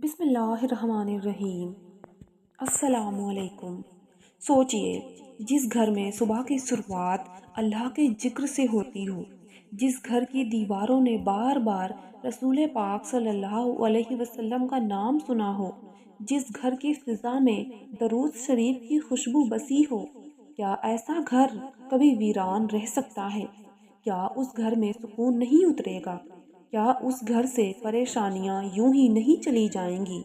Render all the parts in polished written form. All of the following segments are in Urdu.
بسم اللہ الرحمن الرحیم۔ السلام علیکم۔ سوچئے، جس گھر میں صبح کی شروعات اللہ کے ذکر سے ہوتی ہو، جس گھر کی دیواروں نے بار بار رسول پاک صلی اللہ علیہ وسلم کا نام سنا ہو، جس گھر کی فضا میں درود شریف کی خوشبو بسی ہو، کیا ایسا گھر کبھی ویران رہ سکتا ہے؟ کیا اس گھر میں سکون نہیں اترے گا؟ کیا اس گھر سے پریشانیاں یوں ہی نہیں چلی جائیں گی؟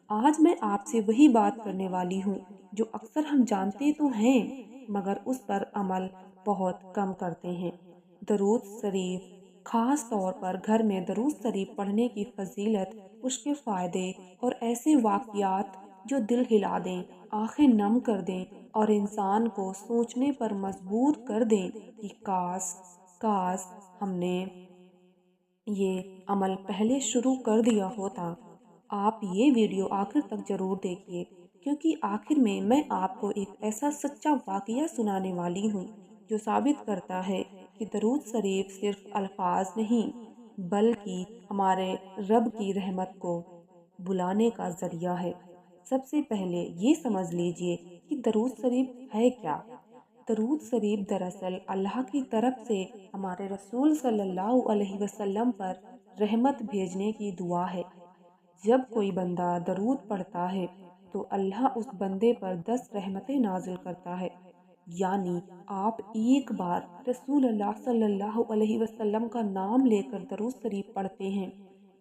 آج میں آپ سے وہی بات کرنے والی ہوں جو اکثر ہم جانتے تو ہیں مگر اس پر عمل بہت کم کرتے ہیں۔ درود شریف، خاص طور پر گھر میں درود شریف پڑھنے کی فضیلت، اس کے فائدے اور ایسے واقعات جو دل ہلا دیں، آنکھیں نم کر دیں اور انسان کو سوچنے پر مجبور کر دیں کہ کاش ہم نے یہ عمل پہلے شروع کر دیا ہوتا۔ آپ یہ ویڈیو آخر تک ضرور دیکھیے، کیونکہ آخر میں آپ کو ایک ایسا سچا واقعہ سنانے والی ہوں جو ثابت کرتا ہے کہ درود شریف صرف الفاظ نہیں بلکہ ہمارے رب کی رحمت کو بلانے کا ذریعہ ہے۔ سب سے پہلے یہ سمجھ لیجئے کہ درود شریف ہے کیا۔ درود شریف دراصل اللہ کی طرف سے ہمارے رسول صلی اللہ علیہ وسلم پر رحمت بھیجنے کی دعا ہے۔ جب کوئی بندہ درود پڑھتا ہے تو اللہ اس بندے پر 10 رحمتیں نازل کرتا ہے۔ یعنی آپ ایک بار رسول اللہ صلی اللہ علیہ وسلم کا نام لے کر درود شریف پڑھتے ہیں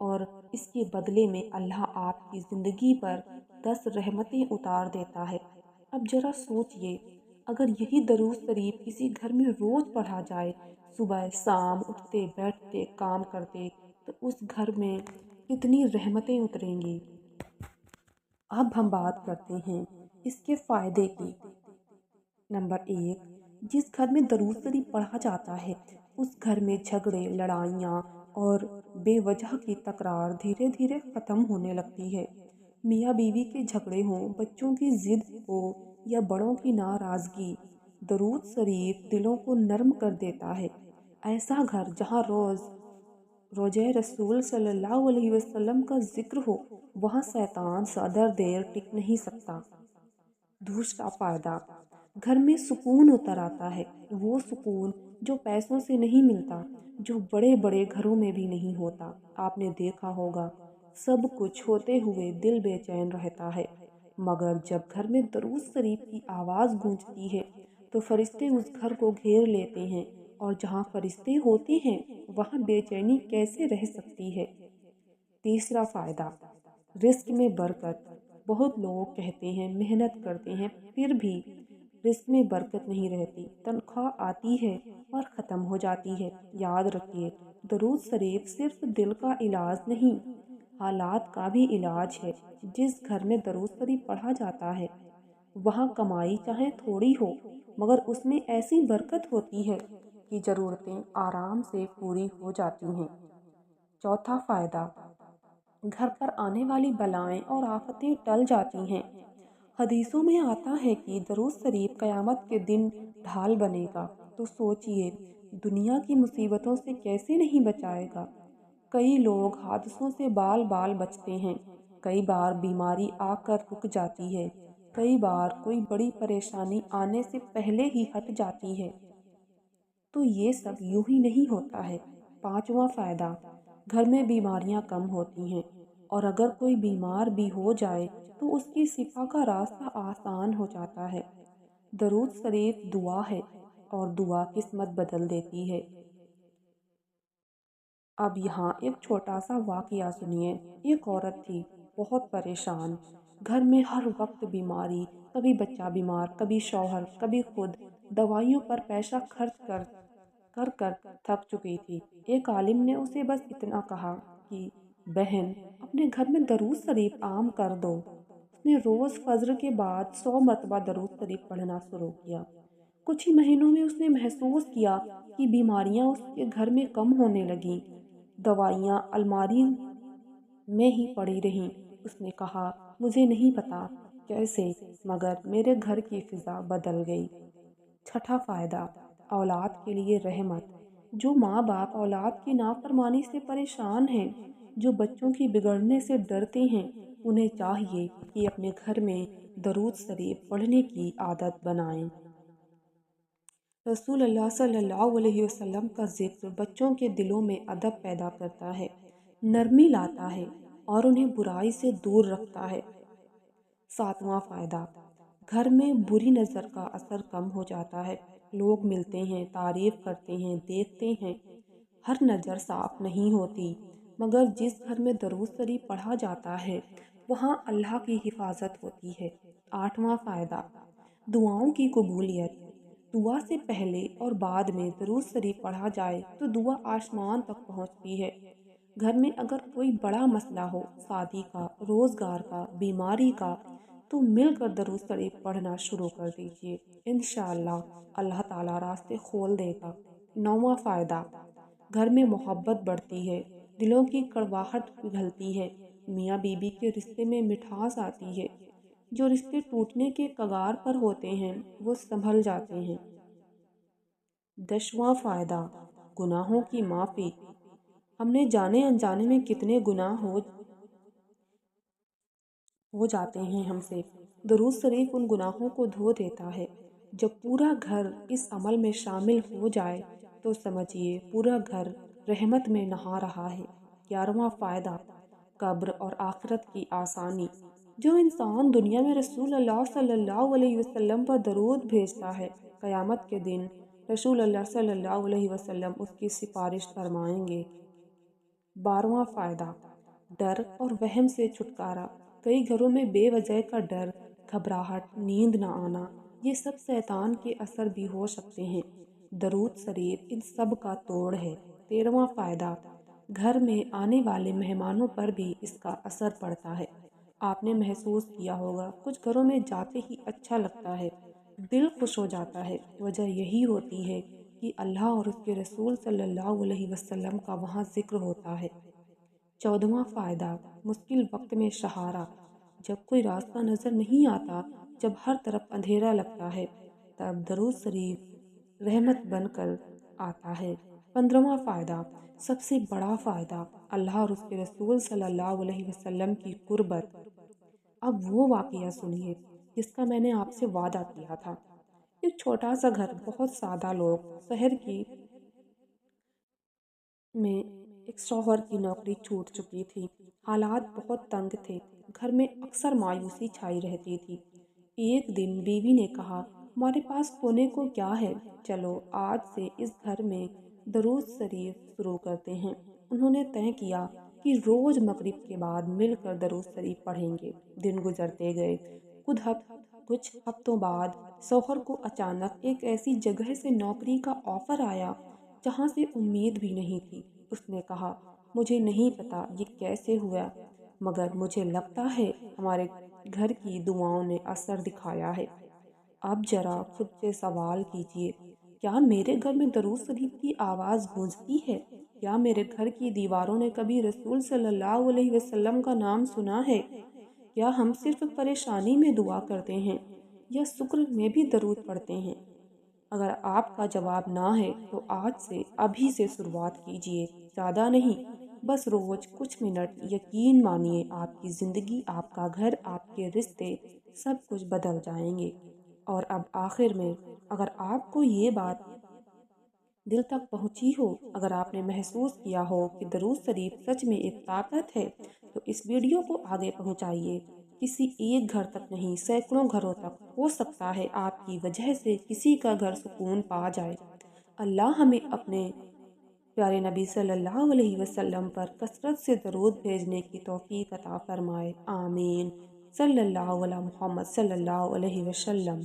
اور اس کے بدلے میں اللہ آپ کی زندگی پر 10 رحمتیں اتار دیتا ہے۔ اب ذرا سوچئے، اگر یہی درود شریف کسی گھر میں روز پڑھا جائے، صبح شام اٹھتے بیٹھتے کام کرتے، تو اس گھر میں کتنی رحمتیں اتریں گی۔ اب ہم بات کرتے ہیں اس کے فائدے کی۔ نمبر 1، جس گھر میں درود شریف پڑھا جاتا ہے اس گھر میں جھگڑے، لڑائیاں اور بے وجہ کی تکرار دھیرے دھیرے ختم ہونے لگتی ہے۔ میاں بیوی کے جھگڑے ہوں، بچوں کی ضد ہو یا بڑوں کی ناراضگی، درود شریف دلوں کو نرم کر دیتا ہے۔ ایسا گھر جہاں روزے رسول صلی اللہ علیہ وسلم کا ذکر ہو، وہاں شیطان صدر دیر ٹک نہیں سکتا۔ دوسرا فائدہ، گھر میں سکون اتر آتا ہے۔ وہ سکون جو پیسوں سے نہیں ملتا، جو بڑے بڑے گھروں میں بھی نہیں ہوتا۔ آپ نے دیکھا ہوگا، سب کچھ ہوتے ہوئے دل بے چین رہتا ہے، مگر جب گھر میں درود شریف کی آواز گونجتی ہے تو فرشتے اس گھر کو گھیر لیتے ہیں، اور جہاں فرشتے ہوتے ہیں وہاں بے چینی کیسے رہ سکتی ہے۔ تیسرا فائدہ، رزق میں برکت۔ بہت لوگ کہتے ہیں محنت کرتے ہیں پھر بھی رزق میں برکت نہیں رہتی، تنخواہ آتی ہے اور ختم ہو جاتی ہے۔ یاد رکھیے، درود شریف صرف دل کا علاج نہیں، حالات کا بھی علاج ہے۔ جس گھر میں درود شریف پڑھا جاتا ہے وہاں کمائی چاہے تھوڑی ہو مگر اس میں ایسی برکت ہوتی ہے کہ ضرورتیں آرام سے پوری ہو جاتی ہیں۔ چوتھا فائدہ، گھر پر آنے والی بلائیں اور آفتیں ٹل جاتی ہیں۔ حدیثوں میں آتا ہے کہ درود شریف قیامت کے دن ڈھال بنے گا، تو سوچئے دنیا کی مصیبتوں سے کیسے نہیں بچائے گا۔ کئی لوگ حادثوں سے بال بال بچتے ہیں، کئی بار بیماری آ کر رک جاتی ہے، کئی بار کوئی بڑی پریشانی آنے سے پہلے ہی ہٹ جاتی ہے۔ تو یہ سب یوں ہی نہیں ہوتا ہے۔ پانچواں فائدہ، گھر میں بیماریاں کم ہوتی ہیں، اور اگر کوئی بیمار بھی ہو جائے تو اس کی شفا کا راستہ آسان ہو جاتا ہے۔ درود شریف دعا ہے اور دعا قسمت بدل دیتی ہے۔ اب یہاں ایک چھوٹا سا واقعہ سنیے۔ ایک عورت تھی، بہت پریشان، گھر میں ہر وقت بیماری، کبھی بچہ بیمار، کبھی شوہر، کبھی خود، دوائیوں پر پیسہ خرچ کر کر تھک چکی تھی۔ ایک عالم نے اسے بس اتنا کہا کہ بہن، اپنے گھر میں درود شریف عام کر دو۔ اس نے روز فجر کے بعد 100 مرتبہ درود شریف پڑھنا شروع کیا۔ کچھ ہی مہینوں میں اس نے محسوس کیا کہ بیماریاں اس کے گھر میں کم ہونے لگیں، دوائیاں الماری میں ہی پڑی رہیں۔ اس نے کہا، مجھے نہیں پتا کیسے، مگر میرے گھر کی فضا بدل گئی۔ چھٹا فائدہ، اولاد کے لیے رحمت۔ جو ماں باپ اولاد کی نافرمانی سے پریشان ہیں جو بچوں کی بگڑنے سے ڈرتے ہیں انہیں چاہیے کہ اپنے گھر میں درود شریف پڑھنے کی عادت بنائیں۔ رسول اللہ صلی اللہ علیہ وسلم کا ذکر بچوں کے دلوں میں ادب پیدا کرتا ہے، نرمی لاتا ہے اور انہیں برائی سے دور رکھتا ہے۔ 7واں فائدہ، گھر میں بری نظر کا اثر کم ہو جاتا ہے۔ لوگ ملتے ہیں، تعریف کرتے ہیں، دیکھتے ہیں، ہر نظر صاف نہیں ہوتی، مگر جس گھر میں درود شریف پڑھا جاتا ہے وہاں اللہ کی حفاظت ہوتی ہے۔ 8واں فائدہ، دعاؤں کی قبولیت۔ دعا سے پہلے اور بعد میں درود شریف پڑھا جائے تو دعا آسمان تک پہنچتی ہے۔ گھر میں اگر کوئی بڑا مسئلہ ہو، شادی کا، روزگار کا، بیماری کا، تو مل کر درود شریف پڑھنا شروع کر دیجیے، انشاءاللہ اللہ تعالیٰ راستے کھول دے گا۔ 9واں فائدہ، گھر میں محبت بڑھتی ہے، دلوں کی کڑواہٹ پگھلتی ہے، میاں بیوی کے رشتے میں مٹھاس آتی ہے۔ جو رشتے ٹوٹنے کے کگار پر ہوتے ہیں وہ سنبھل جاتے ہیں۔ 10واں فائدہ، گناہوں کی معافی۔ ہم نے جانے انجانے میں کتنے گناہ ہو جاتے ہیں ہم سے، درود شریف ان گناہوں کو دھو دیتا ہے۔ جب پورا گھر اس عمل میں شامل ہو جائے تو سمجھیے پورا گھر رحمت میں نہا رہا ہے۔ 11واں فائدہ، قبر اور آخرت کی آسانی۔ جو انسان دنیا میں رسول اللہ صلی اللہ علیہ وسلم پر درود بھیجتا ہے، قیامت کے دن رسول اللہ صلی اللہ علیہ وسلم اس کی سفارش فرمائیں گے۔ 12واں فائدہ، ڈر اور وہم سے چھٹکارا۔ کئی گھروں میں بے وجہ کا ڈر، گھبراہٹ، نیند نہ آنا، یہ سب شیطان کے اثر بھی ہو سکتے ہیں۔ درود شریف ان سب کا توڑ ہے۔ 13واں فائدہ، گھر میں آنے والے مہمانوں پر بھی اس کا اثر پڑتا ہے۔ آپ نے محسوس کیا ہوگا کچھ گھروں میں جاتے ہی اچھا لگتا ہے، دل خوش ہو جاتا ہے، وجہ یہی ہوتی ہے کہ اللہ اور اس کے رسول صلی اللہ علیہ وسلم کا وہاں ذکر ہوتا ہے۔ 14واں فائدہ، مشکل وقت میں سہارا۔ جب کوئی راستہ نظر نہیں آتا، جب ہر طرف اندھیرا لگتا ہے، تب درود شریف رحمت بن کر آتا ہے۔ 15واں فائدہ، سب سے بڑا فائدہ، اللہ اور اس کے رسول صلی اللہ علیہ وسلم کی قربت۔ اب وہ واقعہ سنیے جس کا میں نے آپ سے وعدہ کیا تھا۔ ایک چھوٹا سا گھر، بہت سادہ لوگ، شہر کی میں ایک شوہر کی نوکری چھوٹ چکی تھی، حالات بہت تنگ تھے، گھر میں اکثر مایوسی چھائی رہتی تھی۔ ایک دن بیوی نے کہا، ہمارے پاس کھونے کو کیا ہے، چلو آج سے اس گھر میں درود شریف شروع کرتے ہیں۔ انہوں نے طے کیا کہ روز مغرب کے بعد مل کر درود شریف پڑھیں گے۔ دن گزرتے گئے، کچھ ہفتوں بعد شوہر کو اچانک ایک ایسی جگہ سے نوکری کا آفر آیا جہاں سے امید بھی نہیں تھی۔ اس نے کہا، مجھے نہیں پتا یہ کیسے ہوا، مگر مجھے لگتا ہے ہمارے گھر کی دعاؤں نے اثر دکھایا ہے۔ اب ذرا خود سے سوال کیجئے، کیا میرے گھر میں درود شریف کی آواز گونجتی ہے؟ کیا میرے گھر کی دیواروں نے کبھی رسول صلی اللہ علیہ وسلم کا نام سنا ہے؟ کیا ہم صرف پریشانی میں دعا کرتے ہیں یا شکر میں بھی درود پڑھتے ہیں؟ اگر آپ کا جواب نہ ہے تو آج سے ابھی سے شروعات کیجئے، زیادہ نہیں، بس روز کچھ منٹ، یقین مانیے آپ کی زندگی، آپ کا گھر، آپ کے رشتے، سب کچھ بدل جائیں گے۔ اور اب آخر میں، اگر آپ کو یہ بات دل تک پہنچی ہو، اگر آپ نے محسوس کیا ہو کہ درود شریف سچ میں ایک طاقت ہے، تو اس ویڈیو کو آگے پہنچائیے۔ کسی ایک گھر تک نہیں، سینکڑوں گھروں تک، ہو سکتا ہے آپ کی وجہ سے کسی کا گھر سکون پا جائے۔ اللہ ہمیں اپنے پیارے نبی صلی اللہ علیہ وسلم پر کثرت سے درود بھیجنے کی توفیق عطا فرمائے، آمین۔ صلی اللہ علیہ محمد صلی اللہ علیہ وسلم۔